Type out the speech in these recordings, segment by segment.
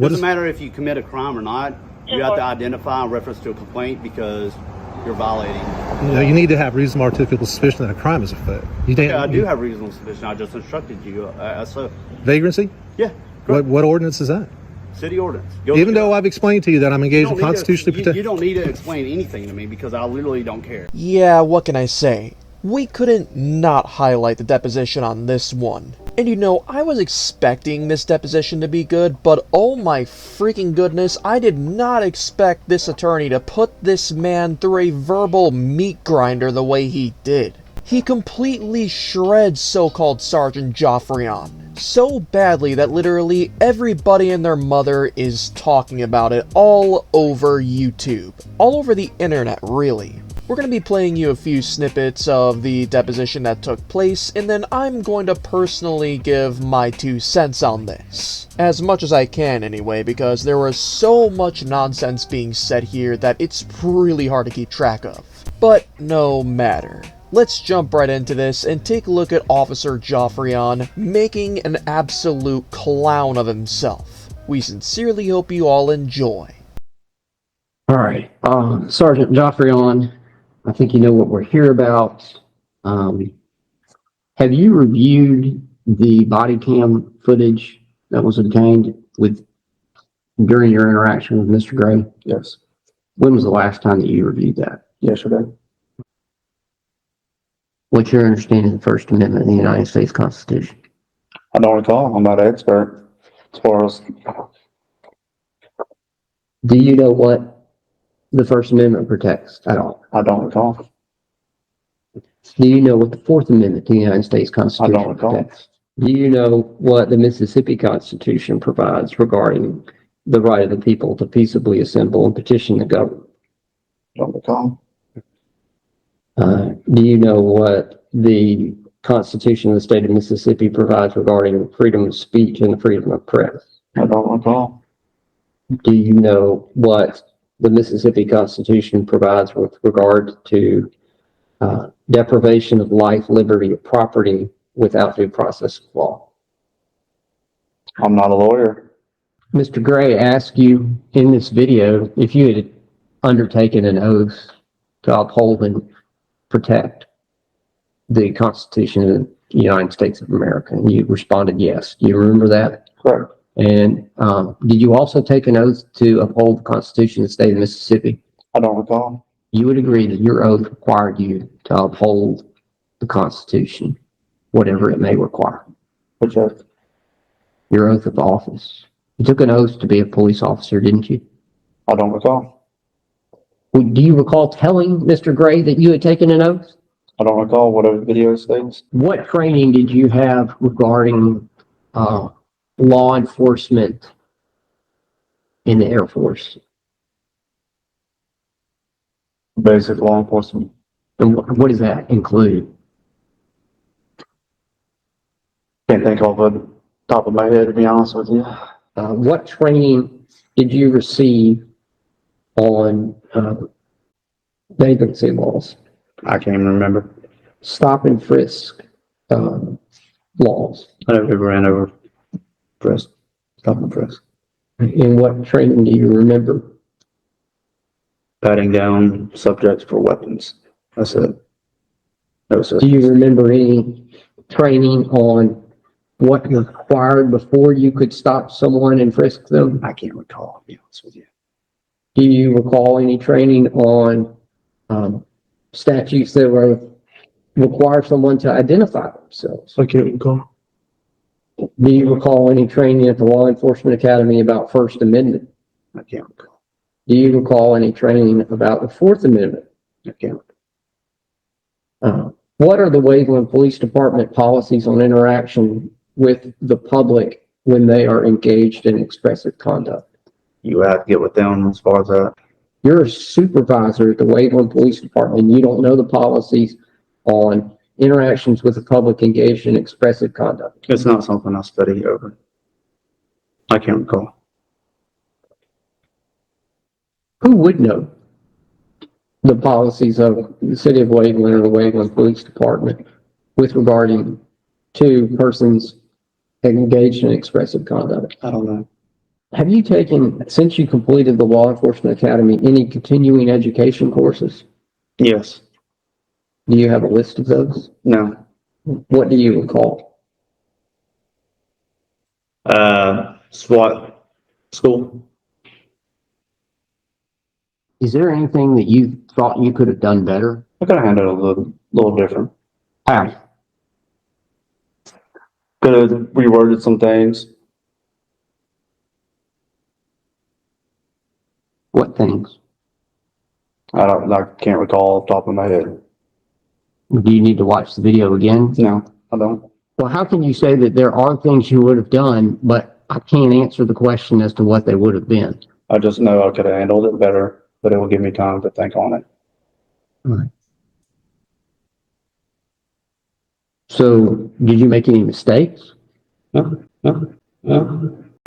Doesn't matter if you commit a crime or not. You have to identify in reference to a complaint because you're violating. You need to have reasonable articulable suspicion that a crime is afoot. I do have reasonable suspicion. I just instructed you. So vagrancy? Yeah. What ordinance is that? City ordinance. Even though I've explained to you that I'm engaged in constitutionally protected. You don't need to explain anything to me because I literally don't care. Yeah, what can I say? We couldn't not highlight the deposition on this one. And you know, I was expecting this deposition to be good, but oh my freaking goodness, I did not expect this attorney to put this man through a verbal meat grinder the way he did. He completely shreds so-called Sergeant Joffrion so badly that literally everybody and their mother is talking about it all over YouTube. All over the internet, really. We're going to be playing you a few snippets of the deposition that took place, and then I'm going to personally give my 2 cents on this. As much as I can, anyway, because there was so much nonsense being said here that it's really hard to keep track of. But no matter. Let's jump right into this and take a look at Officer Joffrion making an absolute clown of himself. We sincerely hope you all enjoy. Alright, Sergeant Joffrion, I think you know what we're here about. Have you reviewed the body cam footage that was obtained during your interaction with Mr. Gray? Yes. When was the last time that you reviewed that? Yesterday. What's your understanding of the First Amendment of the United States Constitution? I don't recall. I'm not an expert as far as. Do you know what the First Amendment protects at all? I don't recall. Do you know what the Fourth Amendment to the United States Constitution I don't recall. protects? Do you know what the Mississippi Constitution provides regarding the right of the people to peaceably assemble and petition the government? Don't recall. Do you know what the Constitution of the state of Mississippi provides regarding freedom of speech and the freedom of press? I don't recall. Do you know what the Mississippi Constitution provides with regard to deprivation of life, liberty, or property without due process of law? I'm not a lawyer. Mr. Gray asked you in this video if you had undertaken an oath to uphold and protect the Constitution of the United States of America, and you responded yes. Do you remember that? Correct. And did you also take an oath to uphold the Constitution of the state of Mississippi? I don't recall. You would agree that your oath required you to uphold the Constitution, whatever it may require. Which oath? Your oath of office. You took an oath to be a police officer, didn't you? I don't recall. Do you recall telling Mr. Gray that you had taken an oath? I don't recall what a video states. What training did you have regarding law enforcement in the Air Force? Basic law enforcement. And what does that include? Can't think off the top of my head, to be honest with you. What training did you receive on vagrancy laws, I can't even remember. stop and frisk laws? I never ran over frisk. Stop and frisk. And what training do you remember? Patting down subjects for weapons. That's it. No, sir. Do you remember any training on what was required before you could stop someone and frisk them? I can't recall, to be honest with you. Do you recall any training on statutes that require someone to identify themselves? I can't recall. Do you recall any training at the Law Enforcement Academy about First Amendment? I can't recall. Do you recall any training about the Fourth Amendment? I can't. What are the Waveland Police Department policies on interaction with the public when they are engaged in expressive conduct? You have to get with them as far as that. You're a supervisor at the Waveland Police Department, and you don't know the policies on interactions with the public engaged in expressive conduct. It's not something I study over. I can't recall. Who would know the policies of the city of Waveland or the Waveland Police Department with regarding to persons engaged in expressive conduct? I don't know. Have you taken, since you completed the Law Enforcement Academy, any continuing education courses? Yes. Do you have a list of those? No. What do you recall? SWAT school. Is there anything that you thought you could have done better? I could have handled it a little different. How? Could have reworded some things. What things? I can't recall off the top of my head. Do you need to watch the video again? No, I don't. Well, how can you say that there are things you would have done, but I can't answer the question as to what they would have been? I just know I could have handled it better, but it will give me time to think on it. All right. So, did you make any mistakes? No.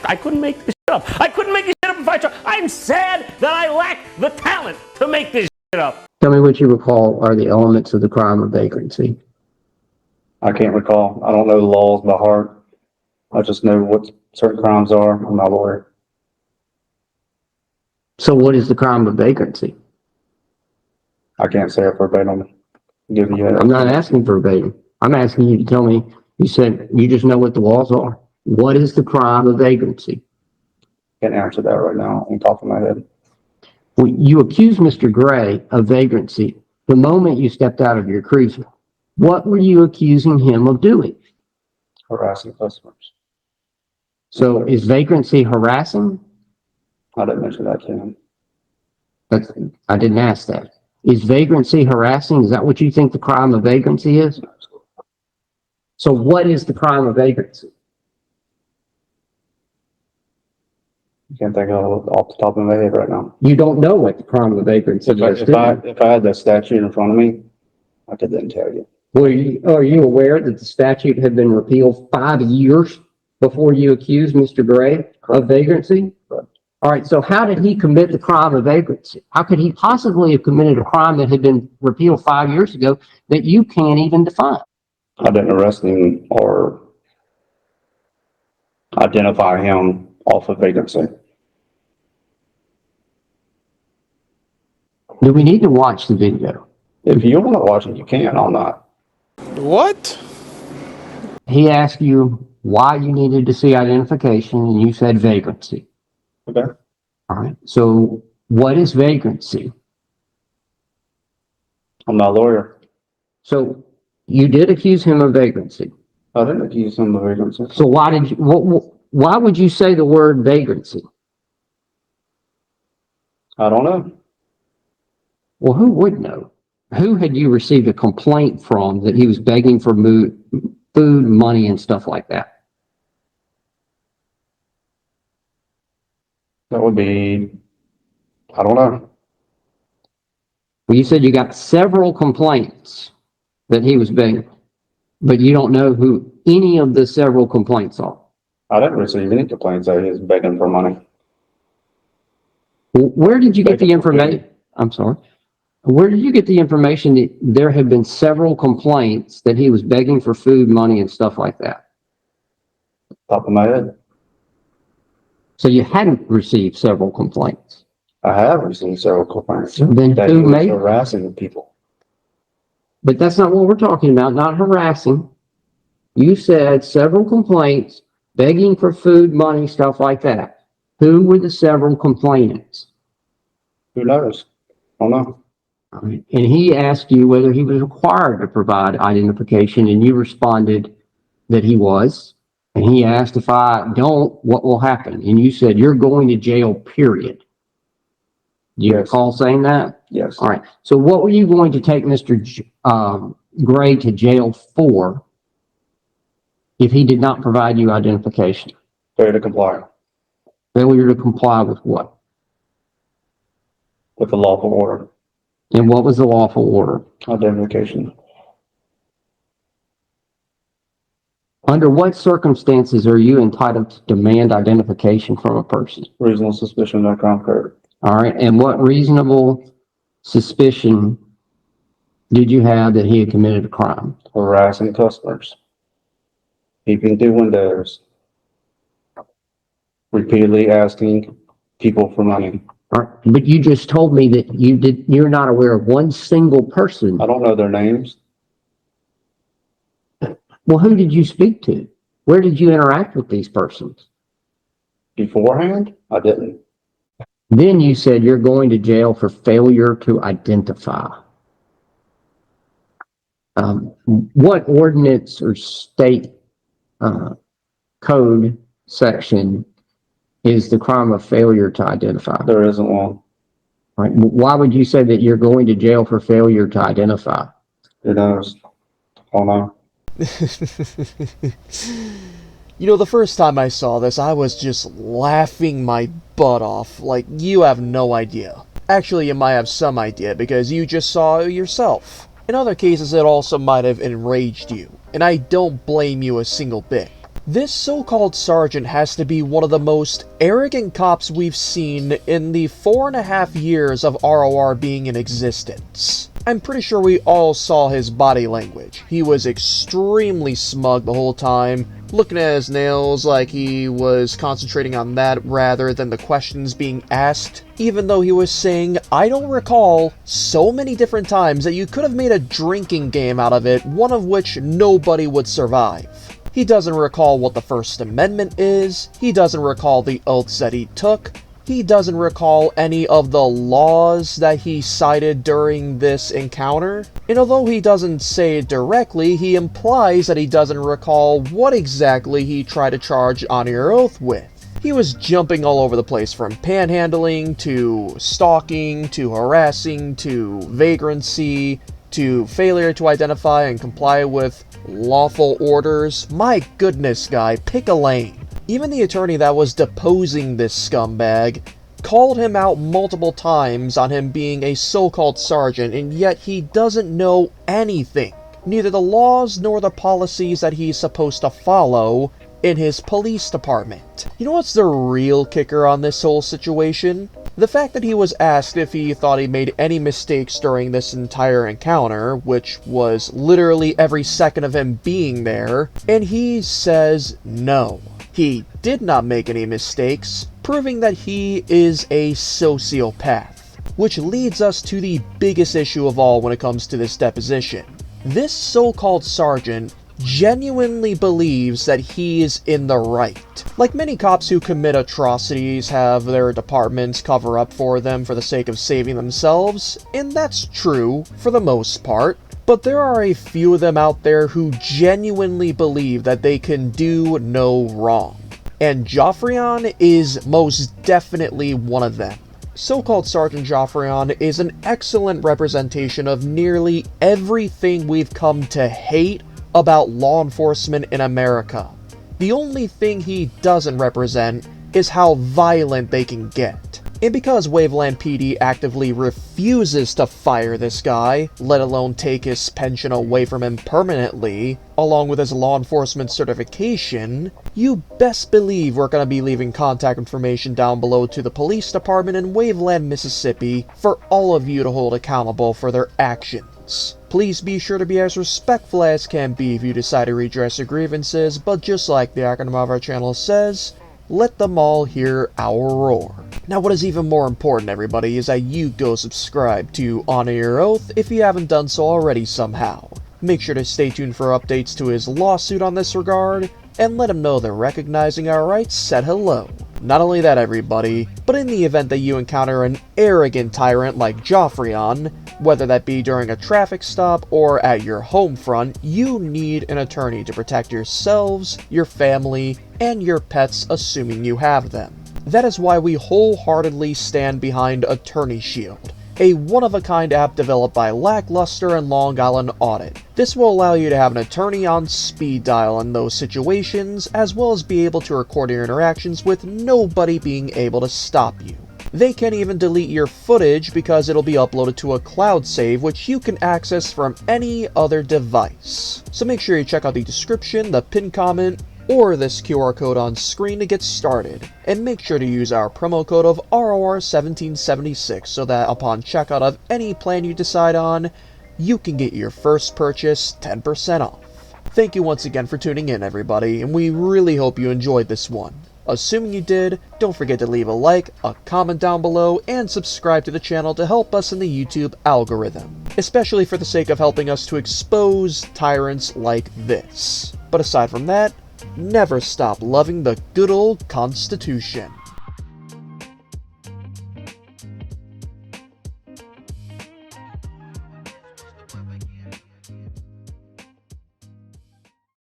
I couldn't make this shit up. I couldn't make this shit up if I tried. I'm sad that I lack the talent to make this shit up. Tell me what you recall are the elements of the crime of vagrancy. I can't recall. I don't know the laws by heart. I just know what certain crimes are. I'm not a lawyer. So, what is the crime of vagrancy? I can't say it verbatim. Give you I'm not asking verbatim. I'm asking you to tell me. You said you just know what the laws are. What is the crime of vagrancy? Can't answer that right now on top of my head. Well, you accused Mr. Gray of vagrancy the moment you stepped out of your cruiser. What were you accusing him of doing? Harassing customers. So, is vagrancy harassing? I didn't mention that to him. I didn't ask that. Is vagrancy harassing? Is that what you think the crime of vagrancy is? So what is the crime of vagrancy? I can't think of it off the top of my head right now. You don't know what the crime of vagrancy is, do you? If I had that statute in front of me, I could then tell you. Are you aware that the statute had been repealed 5 years before you accused Mr. Gray of vagrancy? Correct. All right, so how did he commit the crime of vagrancy? How could he possibly have committed a crime that had been repealed 5 years ago that you can't even define? I didn't arrest him or identify him off of vagrancy. Do we need to watch the video? If you want to watch it, you can. I'm not. What? He asked you why you needed to see identification, and you said vagrancy. Okay. All right. So what is vagrancy? I'm not a lawyer. So you did accuse him of vagrancy. I didn't accuse him of vagrancy. So why did you? Why would you say the word vagrancy? I don't know. Well, who would know? Who had you received a complaint from that he was begging for food, money, and stuff like that? That would be, I don't know. Well, you said you got several complaints that he was begging, but you don't know who any of the several complaints are. I didn't receive any complaints that he was begging for money. Where did you get the information? I'm sorry. Where did you get the information that there had been several complaints that he was begging for food, money, and stuff like that? Top of my head. So you hadn't received several complaints. I have received several complaints So then that who he was made? harassing people. But that's not what we're talking about, not harassing. You said several complaints, begging for food, money, stuff like that. Who were the several complainants? Who knows? I don't know. All right. And he asked you whether he was required to provide identification, and you responded that he was. And he asked, if I don't, what will happen? And you said, you're going to jail, period. Do you Yes. recall saying that? Yes. All right. So what were you going to take Mr. Gray to jail for if he did not provide you identification? Failure to comply Failure to comply with what? with the lawful order. And what was the lawful order? Identification. Under what circumstances are you entitled to demand identification from a person? Reasonable suspicion that a crime occurred. All right. And what reasonable suspicion did you have that he had committed a crime? Harassing customers. Peeping through windows. repeatedly asking people for money. All right, but you just told me that you're not aware of one single person. I don't know their names. Well, who did you speak to? Where did you interact with these persons? Beforehand, I didn't. Then you said you're going to jail for failure to identify. What ordinance or state code section is the crime of failure to identify? There isn't one. Right. Why would you say that you're going to jail for failure to identify? Who knows? I don't know. You know, the first time I saw this, I was just laughing my butt off. Like, you have no idea. Actually, you might have some idea, because you just saw it yourself. In other cases, it also might have enraged you, and I don't blame you a single bit. This so-called sergeant has to be one of the most arrogant cops we've seen in the 4.5 years of ROR being in existence. I'm pretty sure we all saw his body language. He was extremely smug the whole time, looking at his nails like he was concentrating on that rather than the questions being asked, even though he was saying, I don't recall, so many different times that you could have made a drinking game out of it, one of which nobody would survive. He doesn't recall what the First Amendment is, he doesn't recall the oaths that he took, he doesn't recall any of the laws that he cited during this encounter, and although he doesn't say it directly, he implies that he doesn't recall what exactly he tried to charge Honor Your Oath with. He was jumping all over the place, from panhandling, to stalking, to harassing, to vagrancy, to failure to identify and comply with lawful orders. My goodness, guy, pick a lane. Even the attorney that was deposing this scumbag called him out multiple times on him being a so-called sergeant, and yet he doesn't know anything. Neither the laws nor the policies that he's supposed to follow in his police department. You know what's the real kicker on this whole situation? The fact that he was asked if he thought he made any mistakes during this entire encounter, which was literally every second of him being there, and he says no. He did not make any mistakes, proving that he is a sociopath. Which leads us to the biggest issue of all when it comes to this deposition. This so-called sergeant genuinely believes that he is in the right. Like many cops who commit atrocities have their departments cover up for them for the sake of saving themselves, and that's true for the most part. But there are a few of them out there who genuinely believe that they can do no wrong. And Joffrion is most definitely one of them. So-called Sergeant Joffrion is an excellent representation of nearly everything we've come to hate about law enforcement in America. The only thing he doesn't represent is how violent they can get. And because Waveland PD actively refuses to fire this guy, let alone take his pension away from him permanently, along with his law enforcement certification, you best believe we're going to be leaving contact information down below to the police department in Waveland, Mississippi, for all of you to hold accountable for their actions. Please be sure to be as respectful as can be if you decide to redress your grievances, but just like the acronym of our channel says, let them all hear our roar. Now what is even more important, everybody, is that you go subscribe to Honor Your Oath if you haven't done so already somehow. Make sure to stay tuned for updates to his lawsuit on this regard, and let him know that recognizing our rights said hello. Not only that, everybody, but in the event that you encounter an arrogant tyrant like Joffrion, whether that be during a traffic stop or at your home front, you need an attorney to protect yourselves, your family, and your pets, assuming you have them. That is why we wholeheartedly stand behind Attorney Shield, a one-of-a-kind app developed by Lackluster and Long Island Audit. This will allow you to have an attorney on speed dial in those situations, as well as be able to record your interactions with nobody being able to stop you. They can even delete your footage because it'll be uploaded to a cloud save which you can access from any other device. So make sure you check out the description, the pinned comment, or this QR code on screen to get started, and make sure to use our promo code of ROR1776 so that upon checkout of any plan you decide on, you can get your first purchase 10% off. Thank you once again for tuning in, everybody, and we really hope you enjoyed this one. Assuming you did, don't forget to leave a like, a comment down below, and subscribe to the channel to help us in the YouTube algorithm, especially for the sake of helping us to expose tyrants like this. But aside from that, never stop loving the good old Constitution.